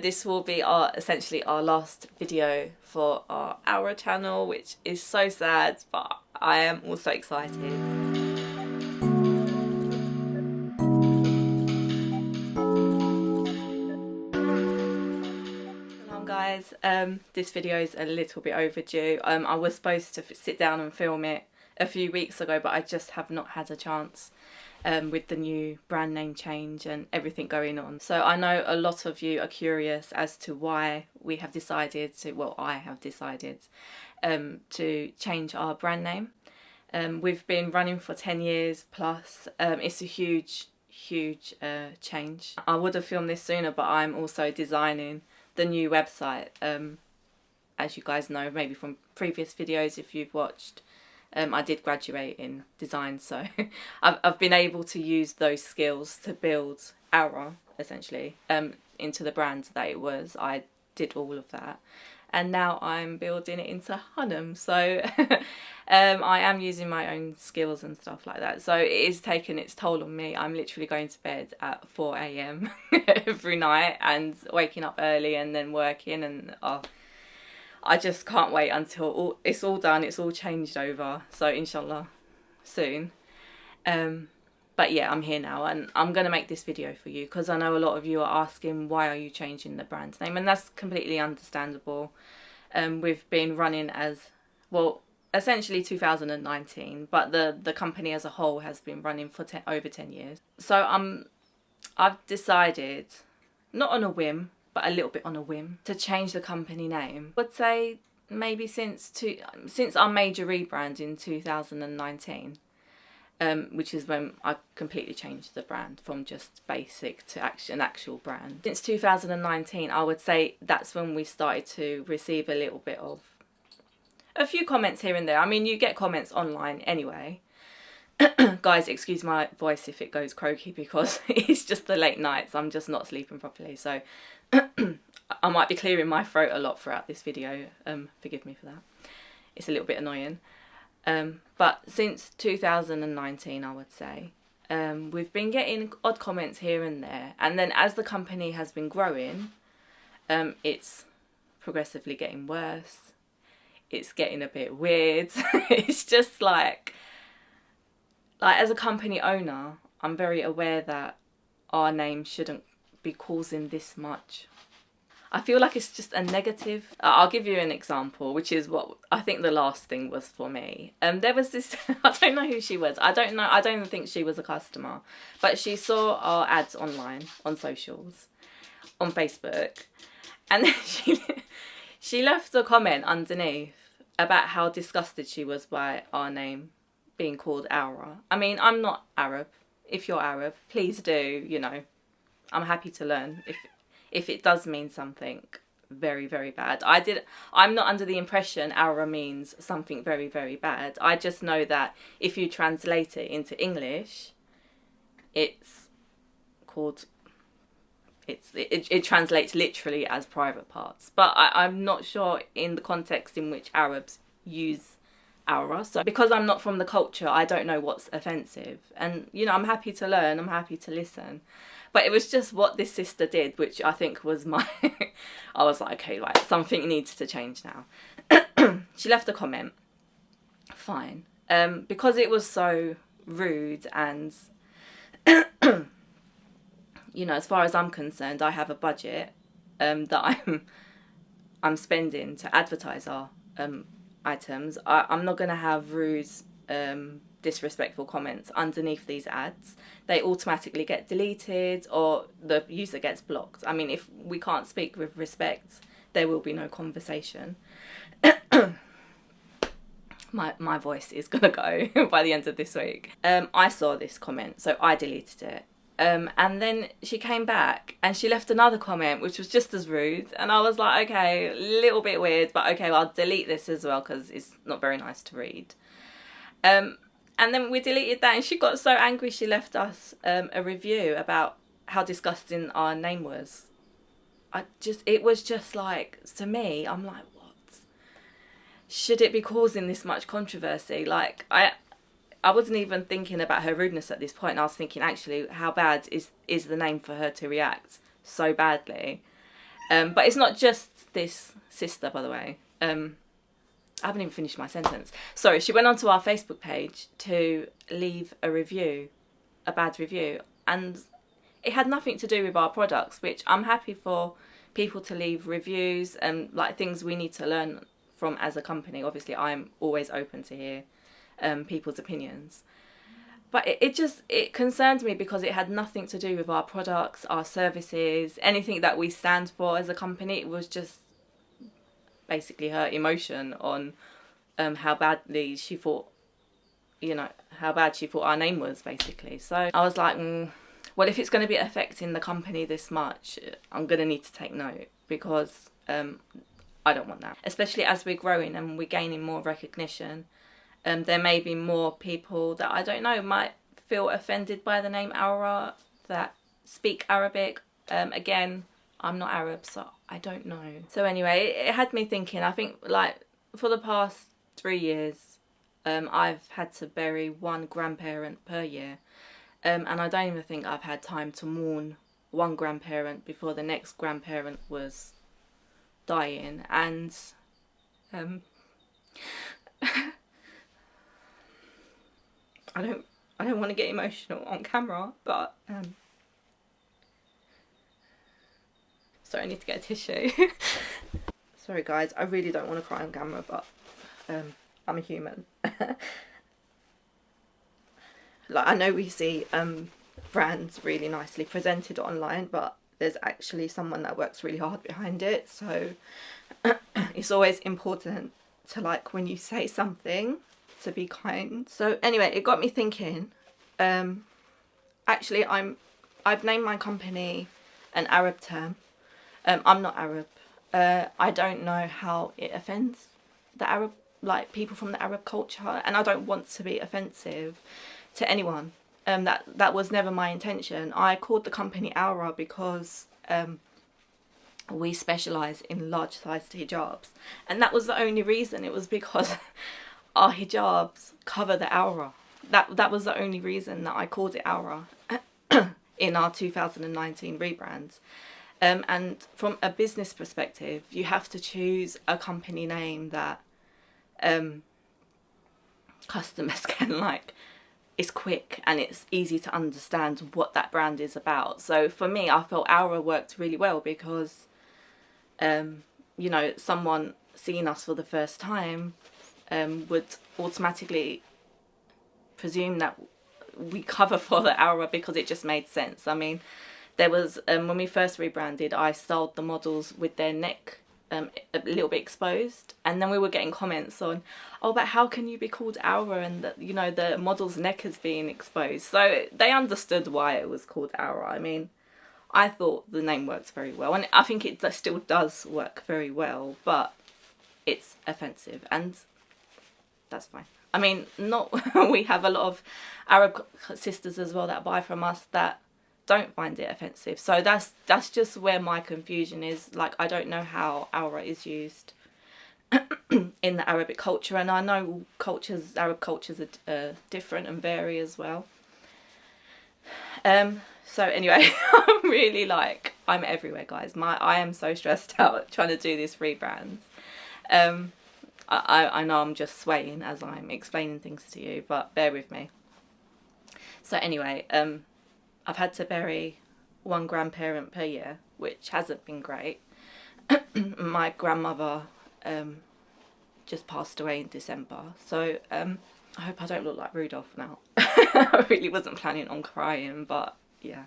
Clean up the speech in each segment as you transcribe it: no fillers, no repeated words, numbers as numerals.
this will be essentially our last video for our AWRA channel, which is so sad, but I am also excited. Guys, this video is a little bit overdue. I was supposed to sit down and film it a few weeks ago, but I just have not had a chance with the new brand name change and everything going on. So I know a lot of you are curious as to why we have decided to, well, I have decided to change our brand name. We've been running for 10 years plus. It's a huge change. I would have filmed this sooner, but I'm also designing the new website, as you guys know, maybe from previous videos if you've watched. I did graduate in design, so I've been able to use those skills to build AWRA essentially into the brand that it was. I did all of that, and now I'm building it into HàNM. So I am using my own skills and stuff like that. So it is taking its toll on me. I'm literally going to bed at 4 AM every night and waking up early and then working, and I just can't wait until it's all done, it's all changed over. So inshallah soon. But yeah, I'm here now and I'm going to make this video for you because I know a lot of you are asking, why are you changing the brand name? And that's completely understandable. We've been running as, well, essentially 2019, but the company as a whole has been running for over 10 years. So I've decided, not on a whim, but a little bit on a whim, to change the company name. I would say maybe since our major rebrand in 2019, which is when I completely changed the brand from just basic to an actual brand. Since 2019, I would say that's when we started to receive a little bit of a few comments here and there. I mean, you get comments online anyway. Guys, excuse my voice if it goes croaky because it's just the late nights. I'm just not sleeping properly, so I might be clearing my throat a lot throughout this video. Forgive me for that. It's a little bit annoying. But since 2019, I would say, we've been getting odd comments here and there. And then as the company has been growing, it's progressively getting worse. It's getting a bit weird. It's just like as a company owner, I'm very aware that our name shouldn't be causing this much. I feel like it's just a negative. I'll give you an example, which is what I think the last thing was for me. There was this, I don't know who she was. I don't even think she was a customer, but she saw our ads online, on socials, on Facebook, and then she left a comment underneath about how disgusted she was by our name being called AWRA. I mean, I'm not Arab. If you're Arab, please do, you know, I'm happy to learn if it does mean something very, very bad. I'm not under the impression AWRA means something very, very bad. I just know that if you translate it into English, it's called, it translates literally as private parts. But I'm not sure in the context in which Arabs use AWRA. So because I'm not from the culture, I don't know what's offensive. And, you know, I'm happy to learn, I'm happy to listen. But it was just what this sister did, which I think was my... I was like, okay, right, something needs to change now. She left a comment. Fine. Because it was so rude and... you know, as far as I'm concerned, I have a budget that I'm spending to advertise our items. I'm not going to have rude, disrespectful comments underneath these ads. They automatically get deleted or the user gets blocked. I mean, if we can't speak with respect, there will be no conversation. My voice is going to go by the end of this week. I saw this comment, so I deleted it. And then she came back and she left another comment which was just as rude, and I was like, okay, a little bit weird, but okay, well, I'll delete this as well because it's not very nice to read. And then we deleted that and she got so angry she left us a review about how disgusting our name was. It was just like, to me, I'm like, what? Should it be causing this much controversy? Like, I wasn't even thinking about her rudeness at this point. I was thinking, actually, how bad is the name for her to react so badly? But it's not just this sister, by the way. I haven't even finished my sentence. Sorry, she went onto our Facebook page to leave a review, a bad review, and it had nothing to do with our products, which I'm happy for people to leave reviews and like things we need to learn from as a company. Obviously, I'm always open to hear people's opinions. But it concerned me because it had nothing to do with our products, our services, anything that we stand for as a company. It was just basically her emotion on how badly she thought, how bad she thought our name was, basically. So I was like, well, if it's going to be affecting the company this much, I'm going to need to take note, because I don't want that. Especially as we're growing and we're gaining more recognition. There may be more people that I don't know might feel offended by the name AWRA that speak Arabic. Again, I'm not Arab, so I don't know. So anyway, it had me thinking. I think like for the past 3 years, I've had to bury one grandparent per year. And I don't even think I've had time to mourn one grandparent before the next grandparent was dying. And I don't want to get emotional on camera, but sorry, I need to get a tissue. Sorry guys, I really don't want to cry on camera, but I'm a human. Like, I know we see brands really nicely presented online, but there's actually someone that works really hard behind it. So it's always important to, like, when you say something, to be kind. So anyway, it got me thinking. Actually, I've named my company an Arab term. I'm not Arab. I don't know how it offends the Arab, like people from the Arab culture, and I don't want to be offensive to anyone. That was never my intention. I called the company AWRA because we specialise in large sized hijabs, and that was the only reason. It was because our hijabs cover the AWRA. That was the only reason that I called it AWRA in our 2019 rebrands. And from a business perspective, you have to choose a company name that customers can like. It's quick and it's easy to understand what that brand is about. So for me, I felt AWRA worked really well because, someone seeing us for the first time would automatically presume that we cover for the AWRA because it just made sense. I mean, there was, when we first rebranded, I styled the models with their neck a little bit exposed, and then we were getting comments on, oh, but how can you be called AWRA and that, the model's neck is being exposed. So they understood why it was called AWRA. I mean, I thought the name works very well, and I think it still does work very well, but it's offensive, and that's fine. I mean, we have a lot of Arab sisters as well that buy from us that don't find it offensive. So that's just where my confusion is. Like, I don't know how AWRA is used in the Arabic culture, and I know Arab cultures are different and vary as well. So anyway, I'm everywhere, guys. I am so stressed out trying to do this rebrand. I know I'm just swaying as I'm explaining things to you, but bear with me. So anyway, I've had to bury one grandparent per year, which hasn't been great. My grandmother just passed away in December, so I hope I don't look like Rudolph now. I really wasn't planning on crying, but yeah.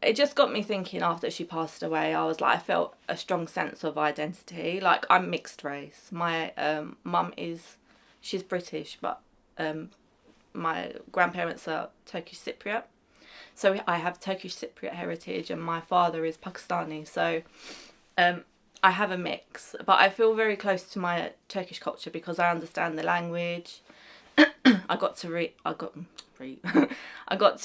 It just got me thinking after she passed away. I was like, I felt a strong sense of identity. Like, I'm mixed race. My mum she's British, but my grandparents are Turkish Cypriot. So I have Turkish Cypriot heritage, and my father is Pakistani. So I have a mix, but I feel very close to my Turkish culture because I understand the language. I got to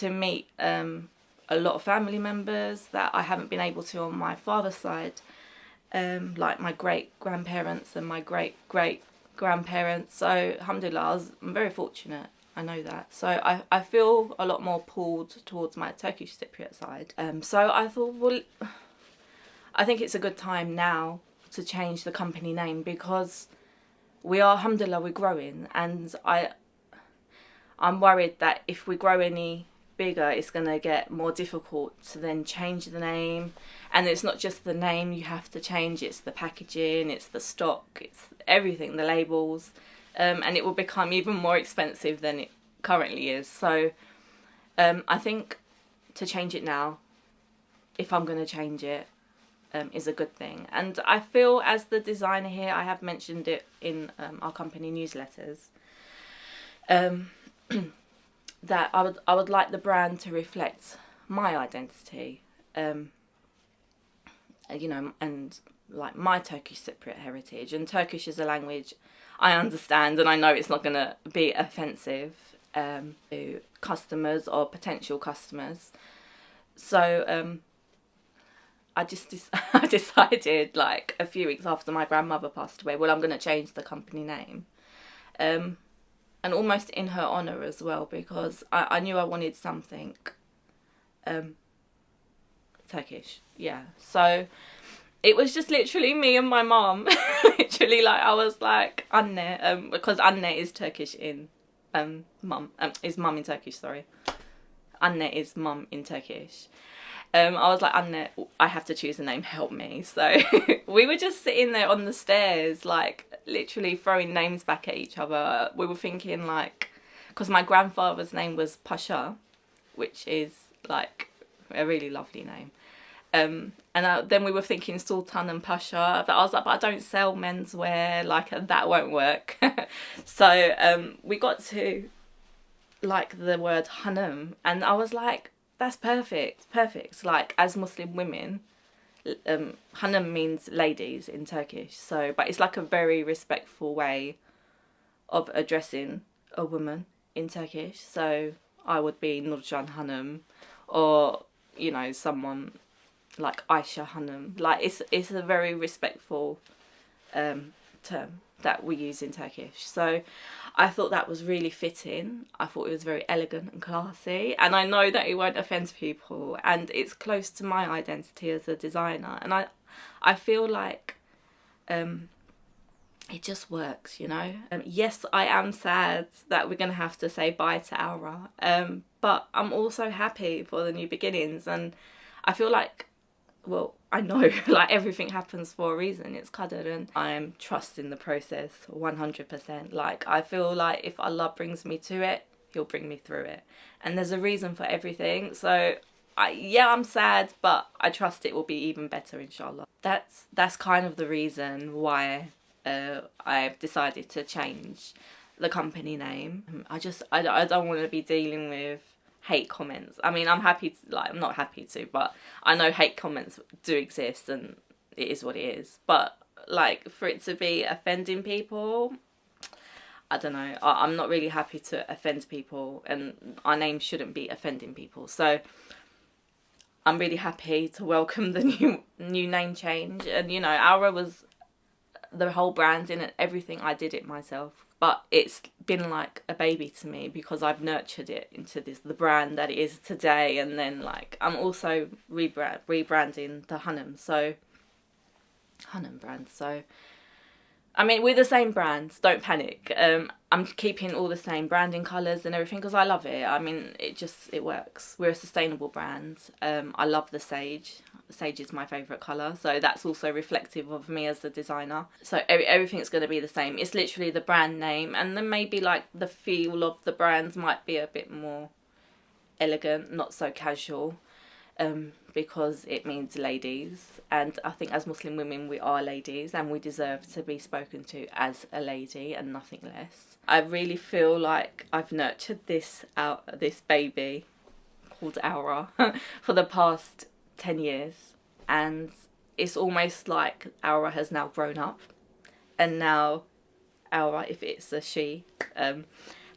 meet a lot of family members that I haven't been able to on my father's side, like my great grandparents and my great grandparents. So alhamdulillah, I'm very fortunate. I know that. So I feel a lot more pulled towards my Turkish Cypriot side. So I thought, well, I think it's a good time now to change the company name, because we are, alhamdulillah, we're growing, and I'm worried that if we grow any bigger, it's going to get more difficult to then change the name. And it's not just the name you have to change, it's the packaging, it's the stock, it's everything, the labels, and it will become even more expensive than it currently is. So I think to change it now, if I'm going to change it, is a good thing. And I feel, as the designer here, I have mentioned it in our company newsletters, that I would like the brand to reflect my identity, you know, and like my Turkish Cypriot heritage. And Turkish is a language I understand, and I know it's not going to be offensive to customers or potential customers. So I decided, like, a few weeks after my grandmother passed away, well, I'm going to change the company name. And almost in her honour as well, because I knew I wanted something Turkish. Yeah. So it was just literally me and my mum. Literally, like, I was like, Anne, because Anne is Turkish in mum, is mum in Turkish, sorry. Anne is mum in Turkish. I was like, Anne, I have to choose a name, help me. So we were just sitting there on the stairs, like, literally throwing names back at each other. We were thinking, like, because my grandfather's name was Pasha, which is, like, a really lovely name. And then we were thinking Sultan and Pasha, but I was like, but I don't sell menswear, like, that won't work. So we got to, like, the word HΑNM, and I was like, that's perfect. Like, as Muslim women, HANM means ladies in Turkish. So, but it's like a very respectful way of addressing a woman in Turkish. So I would be Nurcan Hanım, or, you know, someone like Aisha Hanım. Like, it's a very respectful term that we use in Turkish. So I thought that was really fitting. I thought it was very elegant and classy, and I know that it won't offend people, and it's close to my identity as a designer, and I feel like it just works, you know. Yes, I am sad that we're gonna have to say bye to AWRA, but I'm also happy for the new beginnings, and I feel like, well, I know, like, everything happens for a reason. It's qadr, and I am trusting the process 100%. Like, I feel like if Allah brings me to it, He'll bring me through it, and there's a reason for everything. So I'm sad, but I trust it will be even better, inshallah. That's kind of the reason why I've decided to change the company name. I don't want to be dealing with hate comments. I mean, I'm not happy to, but I know hate comments do exist, and it is what it is. But, like, for it to be offending people, I don't know. I'm not really happy to offend people, and our name shouldn't be offending people. So I'm really happy to welcome the new name change. And, you know, AWRA was the whole branding and everything. I did it myself. But it's been like a baby to me, because I've nurtured it into the brand that it is today. And then, like, I'm also rebranding the HàNM brand. So, I mean, we're the same brand, don't panic. I'm keeping all the same branding colours and everything, because I love it. I mean, it works. We're a sustainable brand. I love the sage. Sage is my favourite colour, so that's also reflective of me as the designer. So everything's going to be the same. It's literally the brand name, and then maybe, like, the feel of the brands might be a bit more elegant, not so casual, because it means ladies, and I think as Muslim women we are ladies, and we deserve to be spoken to as a lady and nothing less. I really feel like I've nurtured this baby called AWRA for the past 10 years, and it's almost like AWRA has now grown up, and now AWRA, if it's a she,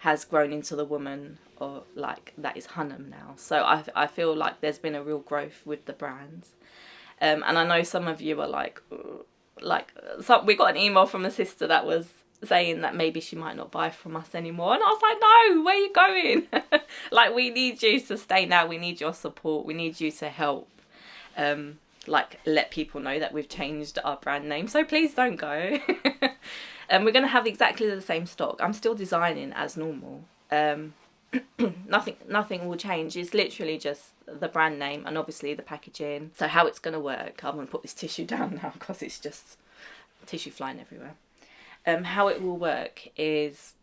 has grown into the woman, or, like, that is HàNM now. So I feel like there's been a real growth with the brand, and I know some of you are like we got an email from a sister that was saying that maybe she might not buy from us anymore, and I was like, no, where are you going? Like, we need you to stay now. We need your support. We need you to help. like let people know that we've changed our brand name, so please don't go. And we're going to have exactly the same stock. I'm still designing as normal. Nothing will change. It's literally just the brand name and obviously the packaging. So how it's going to work, I'm going to put this tissue down now because it's just tissue flying everywhere. How it will work is,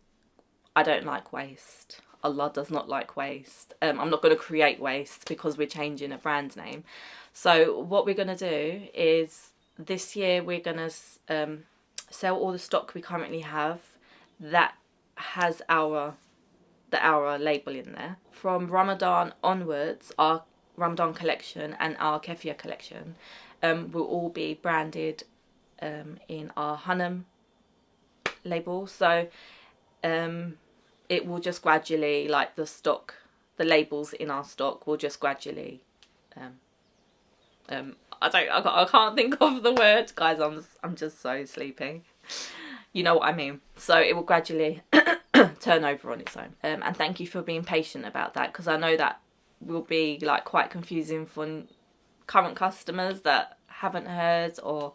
I don't like waste. Allah does not like waste. I'm not going to create waste because we're changing a brand name. So what we're going to do is, this year we're going to sell all the stock we currently have that has the AWRA label in there. From Ramadan onwards, our Ramadan collection and our Kefia collection will all be branded in our HàNM label. So it will just gradually, like the labels in our stock will just gradually I can't think of the word, guys. I'm just so sleepy. You know what I mean. So it will gradually turn over on its own. And thank you for being patient about that, because I know that will be like quite confusing for current customers that haven't heard, or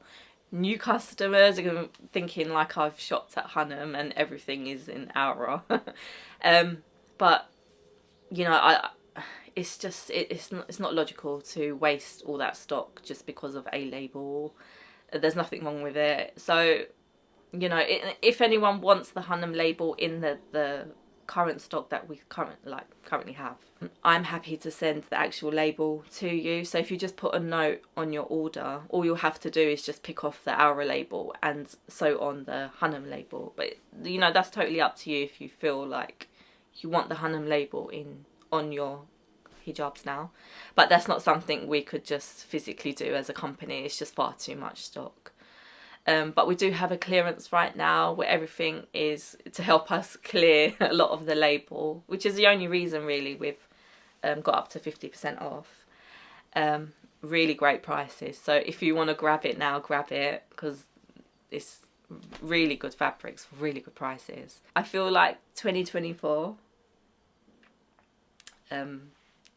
new customers are thinking like I've shopped at HàNM and everything is in AWRA. But you know, it's just it's not logical to waste all that stock just because of a label. There's nothing wrong with it. So you know, if anyone wants the HàNM label in the current stock that we currently have, I'm happy to send the actual label to you. So if you just put a note on your order, all you'll have to do is just pick off the AWRA label and sew on the HàNM label. But you know, that's totally up to you if you feel like you want the HàNM label on your hijabs now. But that's not something we could just physically do as a company. It's just far too much stock. But we do have a clearance right now where everything is to help us clear a lot of the label, which is the only reason really we've got up to 50% off. Really great prices. So if you want to grab it now, grab it, because it's really good fabrics for really good prices. I feel like 2024,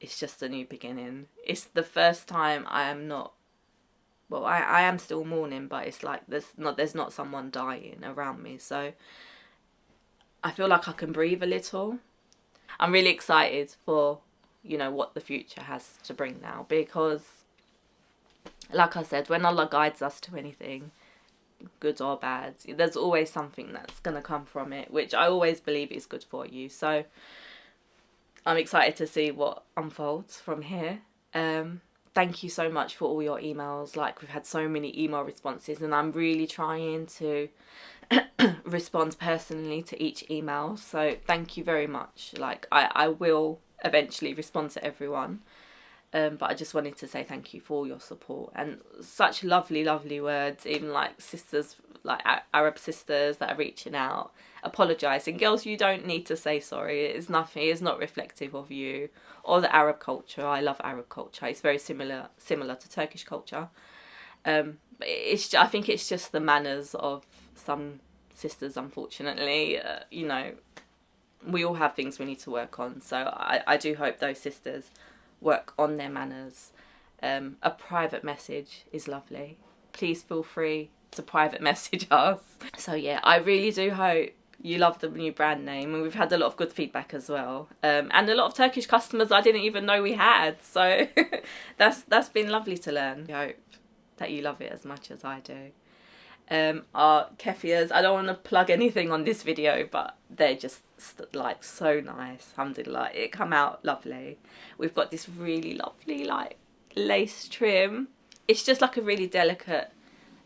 it's just a new beginning. It's the first time I am not, well, I am still mourning, but it's like there's not someone dying around me, so I feel like I can breathe a little. I'm really excited for, you know, what the future has to bring now, because like I said, when Allah guides us to anything, good or bad, there's always something that's gonna come from it, which I always believe is good for you. So I'm excited to see what unfolds from here. Thank you so much for all your emails. Like, we've had so many email responses, and I'm really trying to respond personally to each email. So thank you very much. Like, I will eventually respond to everyone. But I just wanted to say thank you for all your support and such lovely, lovely words. Even like sisters, like Arab sisters that are reaching out, apologising. Girls, you don't need to say sorry. It's nothing. It's not reflective of you or the Arab culture. I love Arab culture. It's very similar to Turkish culture. But I think it's just the manners of some sisters, unfortunately. You know, we all have things we need to work on. So I do hope those sisters work on their manners. A private message is lovely. Please feel free to private message us. So yeah, I really do hope you love the new brand name, and we've had a lot of good feedback as well, and a lot of Turkish customers I didn't even know we had, so that's been lovely to learn. I hope that you love it as much as I do. Our kefias, I don't want to plug anything on this video, but they're just like so nice. Alhamdulillah, it come out lovely. We've got this really lovely like lace trim. It's just like a really delicate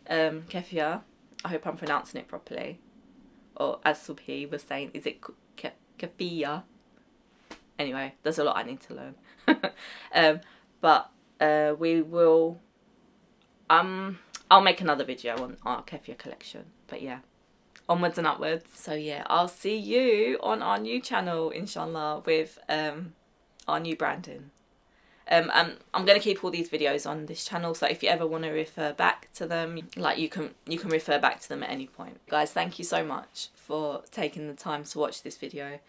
kefia. I hope I'm pronouncing it properly. Or as Subhi was saying, is it kefia? Anyway, there's a lot I need to learn. But we will I'll make another video on our kefia collection. But yeah, onwards and upwards. So yeah, I'll see you on our new channel, inshallah, with our new branding. I'm going to keep all these videos on this channel, so if you ever want to refer back to them, like you can refer back to them at any point. Guys, thank you so much for taking the time to watch this video.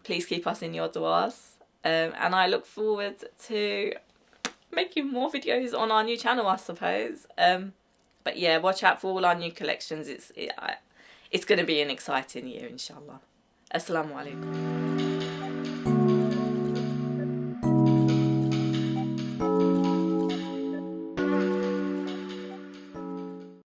Please keep us in your du'as, and I look forward to making more videos on our new channel, I suppose. But yeah, watch out for all our new collections. It's going to be an exciting year, inshallah. Assalamu alaikum.